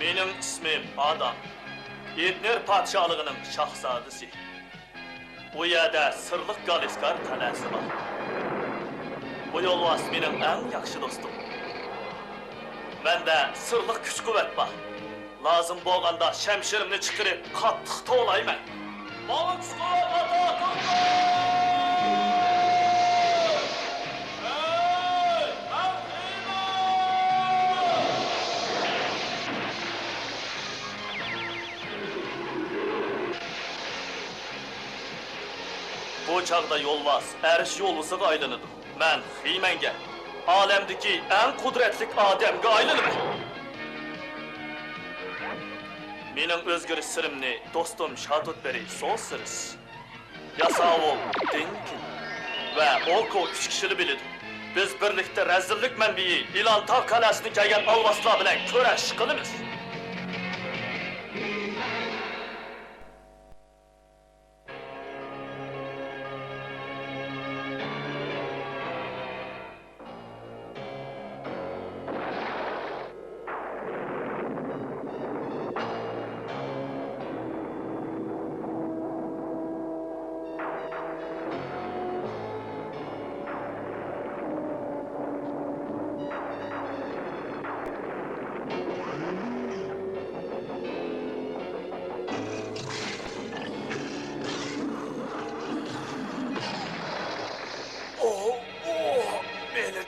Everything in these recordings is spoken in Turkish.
Benim ismim Adam. Etner padşahlığının şahzadesi. Bu yerdə Sırlıq Qaliskar tələsi var. Bu yolvas benim en yaxşı dostum. Məndə sırlıq güc-qüvvət var. Lazım bolğanda şəmşirimni çıxırıb qatlıqda olayım mən. Balıq qüvvət ataqında! Bu çağda yolvaz, əriş yolvusu qaylanıdır. Mən Xiymenge, alemdeki en kudretlik Adem'e aylanırım. Benim özgür sırımni dostum Şadutberi soğusırız. Yasavul, Dinkin ve Olko üç kişili bilir. Biz birlikte rezillik menbiyi İlan Tav Kalesi'ni kelgen Alvasla bilen köreş kılımız.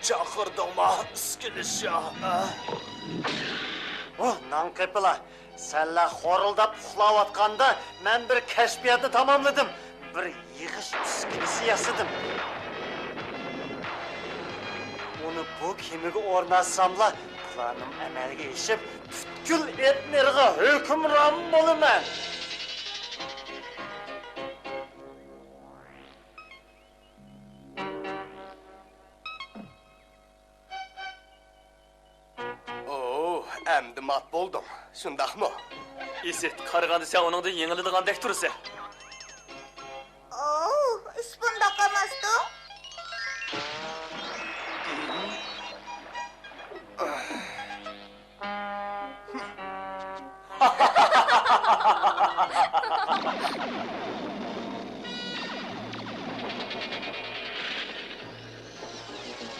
Çakırdım ha, iskiliş ya. Oh, nankıpıla. Senle xoruldap uxlavatqanda ben bir keşfiyatı tamamladım. Bir yığış iskilisi yasadım. Onu bu kemiğe ornatsamla planım emelge işip tütkül etnerge hükümran bolumen. Əmdi mat boldum, şundaqmı? İsit, karıgandı sen onun da yenildiğin dek durursa. Oo, iş bunda kalmazdı.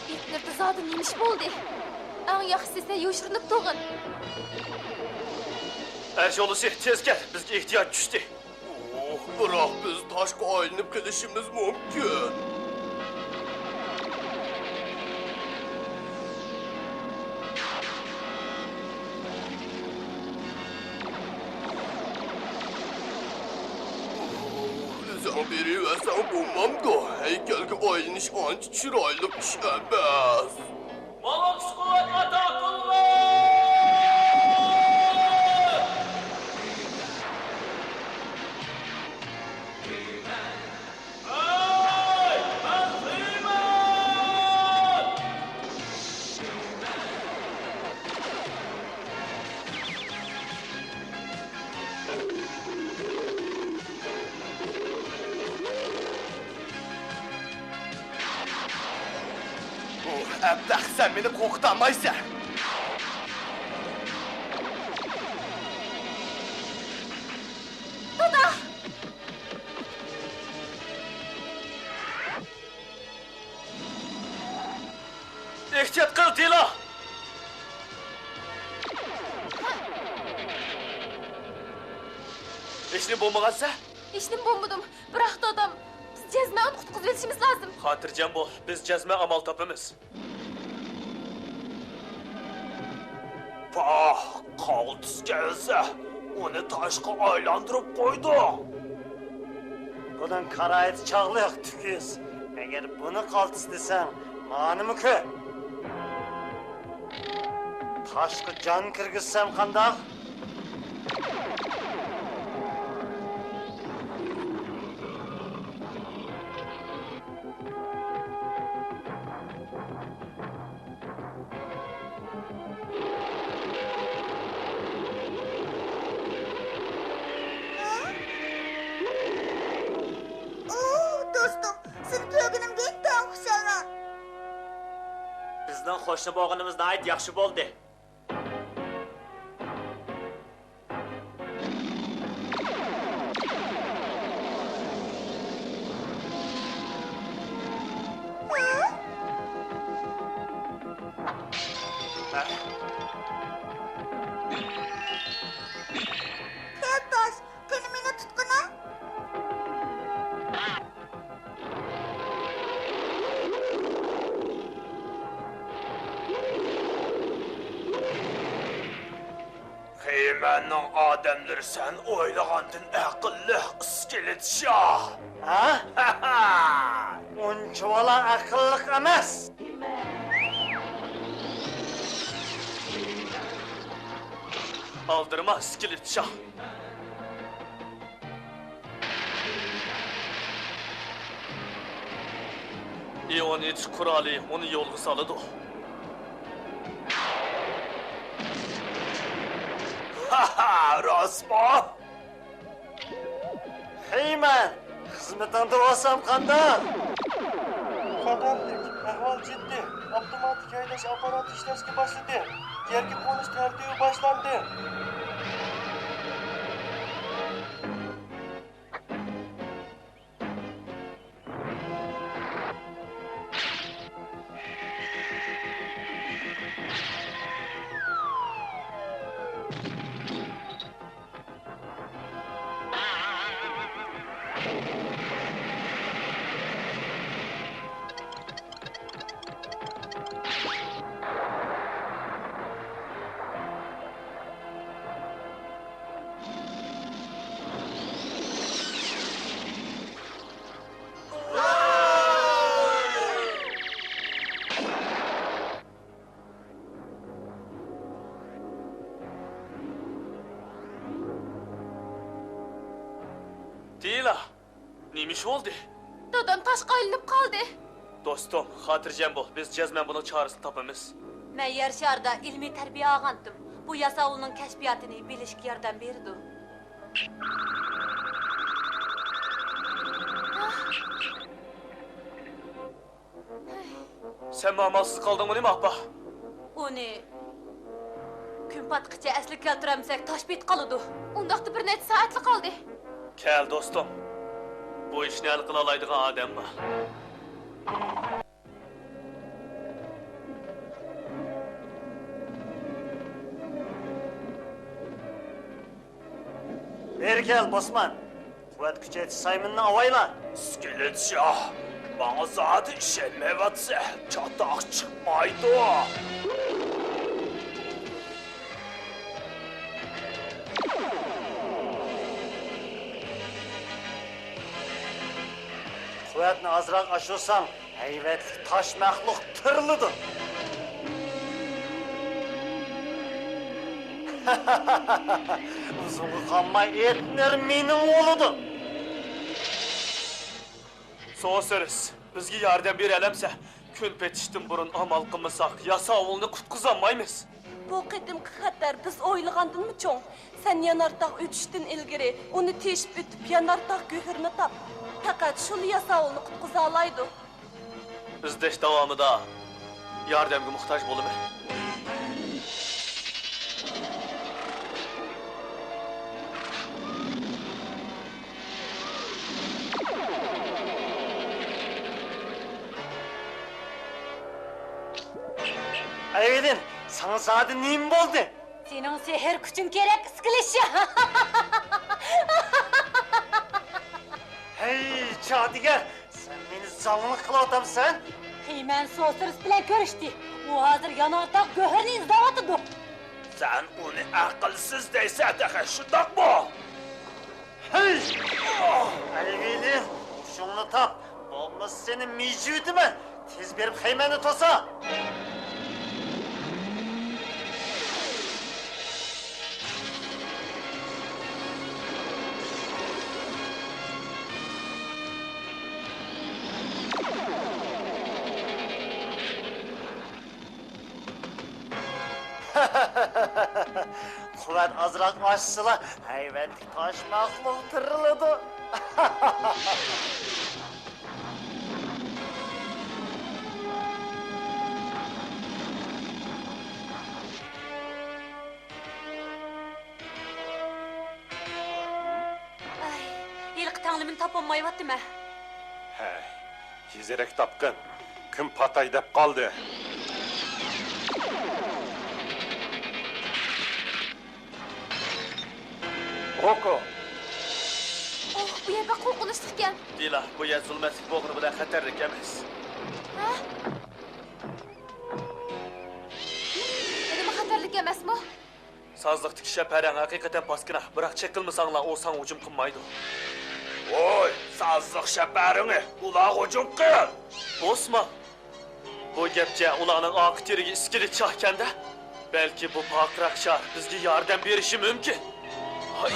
Etnerdi zaten yemiş boldu. En yaxşısı ise yoşurunub doğun. Her yolusu tez gel, bizge ihtiyaç düştü. Oh, bırak biz taşqa aylanıb gelişimiz mümkün. Sen biri ve sen bulmam da heykelge aylanış anca çıraylık iş emas. Balıq qüvvət ataqında! Əbləx, sen beni korkutamaysan. Duda! İhtiyat kıl Dila! İşini bulmagansa? İşini bombudum. Bıraktı adam. Biz cezmeğin kutkuz verişimiz lazım. Hatırcam bol, biz cezme amal tapımız. Bah, kaltıs gelse, onu taşqa aylandırıp koydu. Bunun karayeti çağlayak tüküyüz. Eğer bunu kaltıs desen, manımı kö. Taşkı can kırgızsam kandak. qo'shni bo'lganimiz nihoyat yaxshi bo'ldi. Keltosh, qani meni tutqina. Heymanning odamlari sen o'ylagandan aqlli iskelet shah. Ha? Unchavala aqlliq emas. Aldırma iskelet shah. İyon etiş kuralı onu yolga saladı. Haha, Rasma! Heyman, xizmatanda bo'lsam qanday? Xabarlik, ahvol jiddiy. Avtomatik haydash apparati ishlashga boshladi. Yerga qo'nish tartibi boshlandi. Deyla, neymiş oldu? Dadam taşqa ilinib qoldi. Dostum, xotirjam bo'l. Biz jazman buni chorasini topamiz. Men yer sharida ilmiy tarbiya olgandim. Bu yasovulning kashfiyotini bilishga yordam berdi. Sen amalsiz qaldingmi nima appa? Uni kun patqicha asli keltiramasak toshbit qoladi. Undaqda bir necha soatli qoldi. Kel dostum. Bu ishni hal qila oladigan odam bor. Beri kel Bosman. Quvvat kuchaytirish sayminni avayla. İskelet shah, bana zaten ishonmayapsa, chatoq chiqmaydi. Quvvatni ozroq oshirsam, hayvatli tosh maxluq tiriladi. Uzunga qolmay etner mening o'lidi. So'siriz, bizga yordam beralamsa, kun petishdan burun amal qilmasak, yasovulni qutqizolmaymiz. Bu qadimki xatar biz o'ylagandanmi cho'ng? Sen yanardaq o'tishdan ilgari uni teshib o'tib yanardaq go'hirni tap. Faqat shu yasovulni qutqiza oladi. İzdeş davamida yordamga muhtoj bo'laman. Aydin, sana zaten neyim oldu? Sening sehr kuching kerak iskilishi. Hey Çadigar, sen beni zalımlık kılatamsan? Heyman So'siris bilan ko'rishdi. U hozir yanardaq go'hirni izlayotdi. Sen onu akılsız deyse de şundak mı? Hey! Aydin, şunu tap. Olmaz senin mevcudu mu? Tez berip heymeni tosa. Quvvat azroq oshsila, hayvatli tosh maxluq tiriladi. sağlamını tapamayıvattım ha. Hey, tezerek tapkın. Kim patay dep kaldı? Oko. Oh, bu yer bak korkunçluk ekan. Dila, bu yer zulmetlik boğunu bilen xatarlik emas. Ha? Nima xatarlik emasmi? Sazlıqdaki şəpərən haqiqatan paskina, biroq çekilmasanglar o san hücum qilmaydi. Oy, sazlıq şəpərini ula hücum qil. Osman, bu gepçe ulanın akteriga iskili çahkanda, belki bu pakrak şar bizga yordam berishi mumkin. Hay.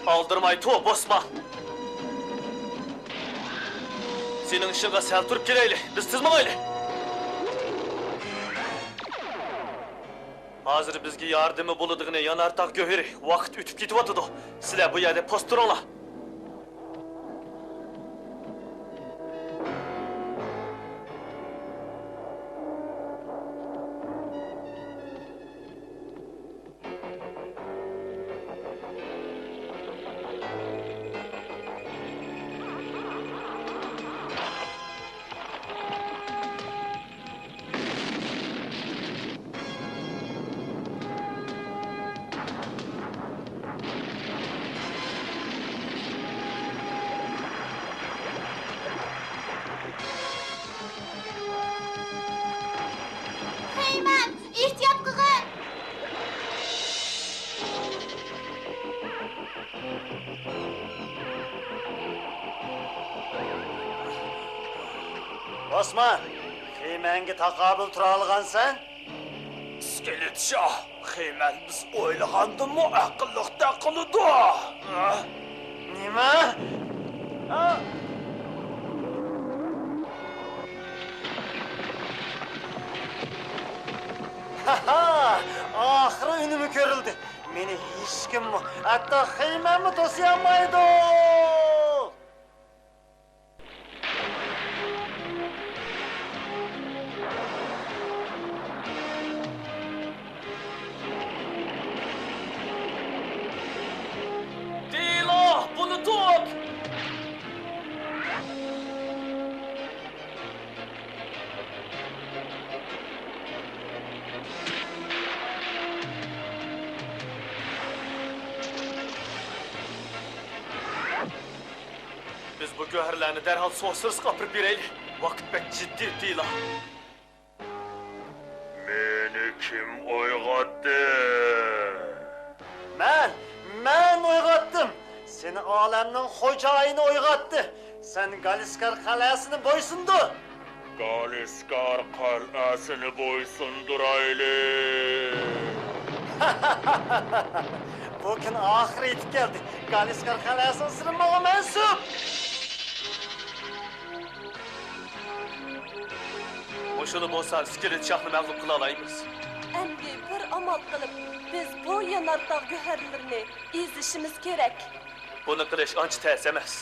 Aldırmay top Osman. Senin işinga sal turib kelayli, biz tizmayli. Hazır bizga yordami bo'ladigan yanartaq go'hiri vaqt o'tib ketyapti. Sizlar bu yerda post turinglar. Heyman, ehtiyot qilgin. Osman, Xeymanga taqobil tura olgansan? İskelet şah, Xeymen biz o'ylagandimi aqlliqda qiladi. Nima? Ha? Ha, ahiri unimi ko'rildi. Meni hech kim, hatto Xeymanmi to'sayolmaydi. Dila, bunu tut. Biz bu göhərlərini dərhal sonsuz qapırıb birəyli. Vaqt bək ciddi Dila. Meni kim uyg'otdi? Men uyg'otdim. Seni olamning xo'jayini uyg'otdi. Sen Galiskar qalasini bo'ysundi. Galiskar qal'asini bo'ysundurayli. Bu kun oxiri yetib keldi. Galiskar qalasini sinmaga mansub. Qo'shini bo'lsa, iskilit shahni mag'lub qila olamiz. Endi bir amal qilib, biz bu yanardağ göhərlərini izlishimiz kerak. Buni qilish ancha tez emas.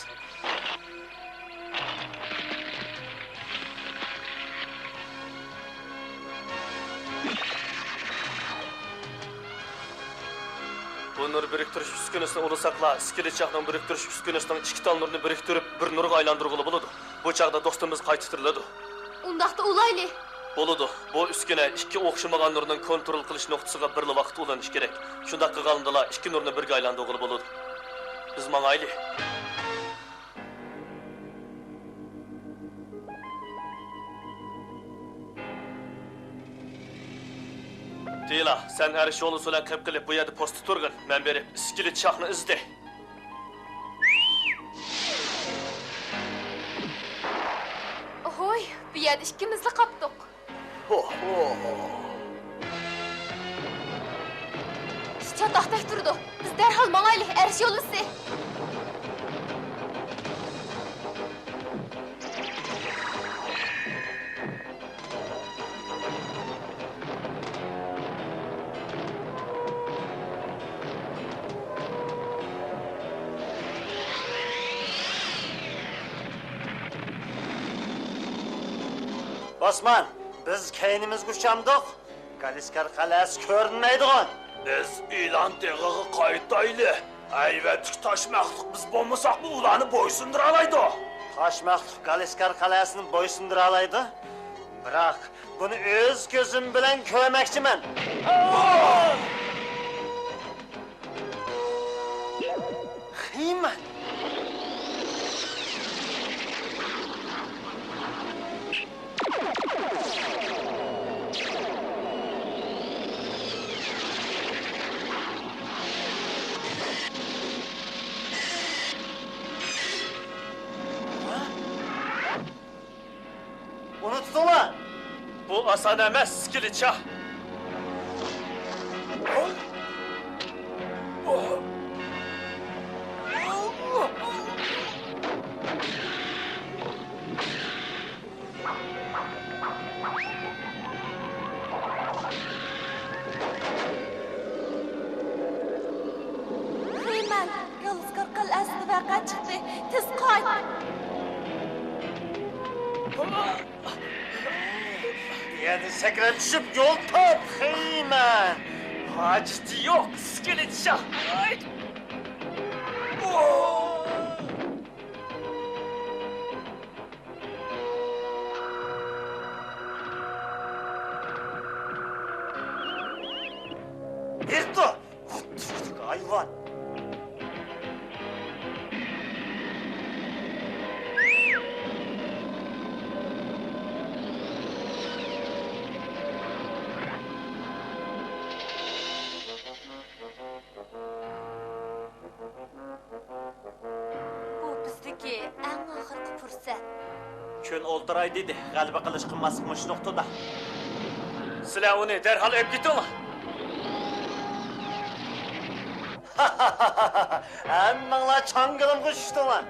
Bu nur biriktirish uskunasini ulusaqla, iskilit shahning biriktirish uskunasining ikki tal nurni biriktirib, bir nurga aylantirg'ili bo'ladi. Bu chaqda do'stimiz qaytitiriladi. Undaqda ulayli. Bo'ladi. Bu uskuna ikki o'xshamagan nurning kontrol qilish nuqtasiga birli vaqt ulanish kerak. Shunda qilgandilar ikki nurni birga aylantirg'ili bo'ladi. Biz mangayli. Dila, sen her şey yolu söylen kıp kılıp bu yerde postu turgun. Ben berip iskilit şahını izle. Ohoy, bu yerda ikkimizni qapdiq. Chatoqdek turdi. Biz darhol mangayli, erish yo'lisi. Osman, biz keynimiz uçamdık. Galiskar qalasi ko'rinmaydigan. Biz ilan degığı kayıtdaylı. Ayvettik taşmaqlıq biz bolmasaq bu ulanı boysundura alaydı. Taşmaqlıq Galiskar qalasını boysundura alaydı. Biroq buni o'z ko'zim bilan ko'rmoqchiman. Xiyman. Unuttular. Bu asan emas, skiliça. Heyman, Galiskar qal'asida vaqa chiqdi. Tez qayt. Diye sakrab tushib yo'l top. Xiyman. Haceti yok, skiliça. Ay! Erto. Tuftuk hayvan. Bu bizdeki eng oxirgi fursat. Kun o'ltiray dedi. G'alaba qilish qilmaslikmish nuqtada. Sizlar uni derhal öp gitinglar. Hammanglar chang'ilimga tushdinglar.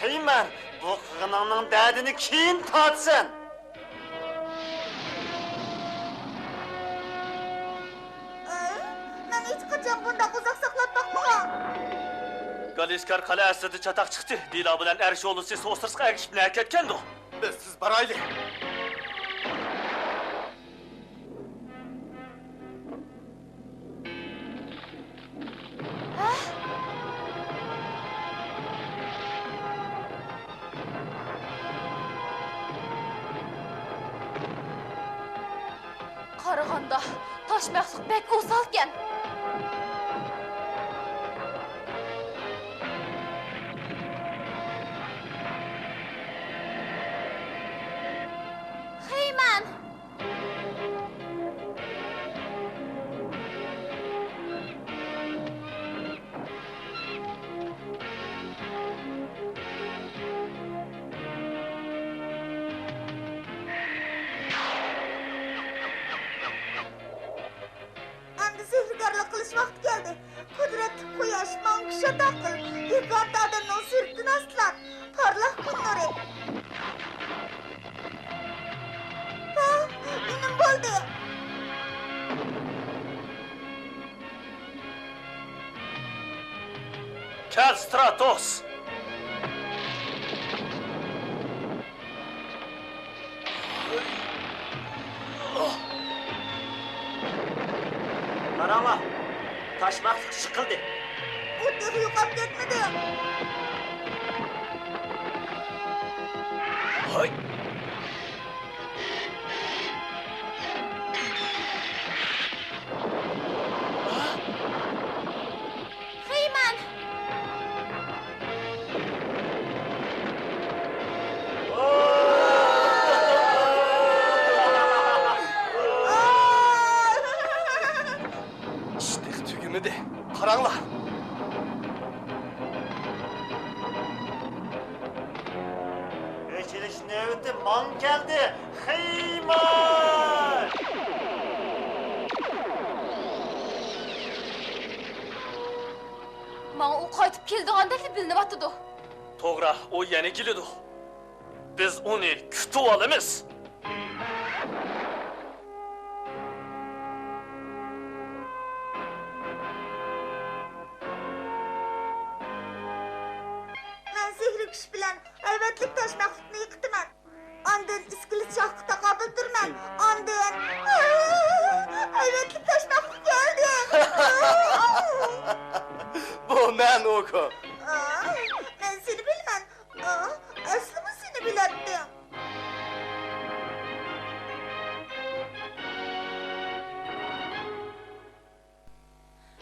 Xiyman, bu qig'iningning dardini keyin tortsin. Ben hiç kaçan bundan uzak saklat bakmam. Galiskar qalasida çatak çıktı. Dila bilan Ershoğlu siz Osirsk'a ergişip ne ketkendi o. Biz siz baraylı. Qaraganda taşmaqlıq bek osalkan. Heyman. Endi sehrgarlık kılıç vakti geldi. Kudretli kuyaş, mankışa takıl. Yıkant adamın sırtını aslan. Parlak gün nuri. Ha, benim boldu. Kel Stratos. Qarama. Taşmaqlıq shiqildi. Bu tığı yukap gitmedi. Hay! Heyman. İşte tügümedi. Karanlar. Ekilish navbati man keldi. Xiyman. Mana u qaytib keldigandek bilinib atdı. To'g'ri, o yana keladi. Biz uni kutib olamiz. Ben sihri kuş bilen elbetlik taşmaklıkını yıktıman. Ondan iskilit şahkıda kabıldırman. Ondan... Ayvetlik taşmaklık geldi. Bu men Oko. Ben seni bilmem. Aslımı seni bilettim.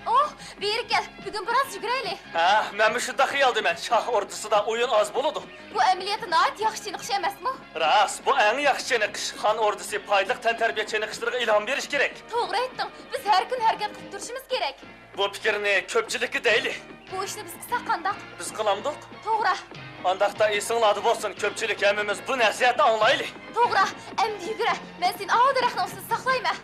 Oh, beri gel. Bugün biraz yugurayli. Ha, men bu şunda xiyaldiman. Şah ordusida o'yin oz bo'ladi. Bu ameliyatı nait yaxshi chiniqish emasmi? Ras, bu eng yaxshi chiniqish. Xon ordusi payliq tantarbiya chiniqishlariga ilhom berish kerak. To'g'ri aytding. Biz har kun harakat qilib turishimiz kerak. Bu fikrni ko'pchilikka deyli. Bu ishni biz qilsak qandaq? Biz qilamdik. To'g'ri. Andaqda esinglarda bo'lsin, ko'pchilik hammamiz bu nasihatni anglaylik. To'g'ri. Endi yugura. Men seni av daraxtning ustida saqlayman.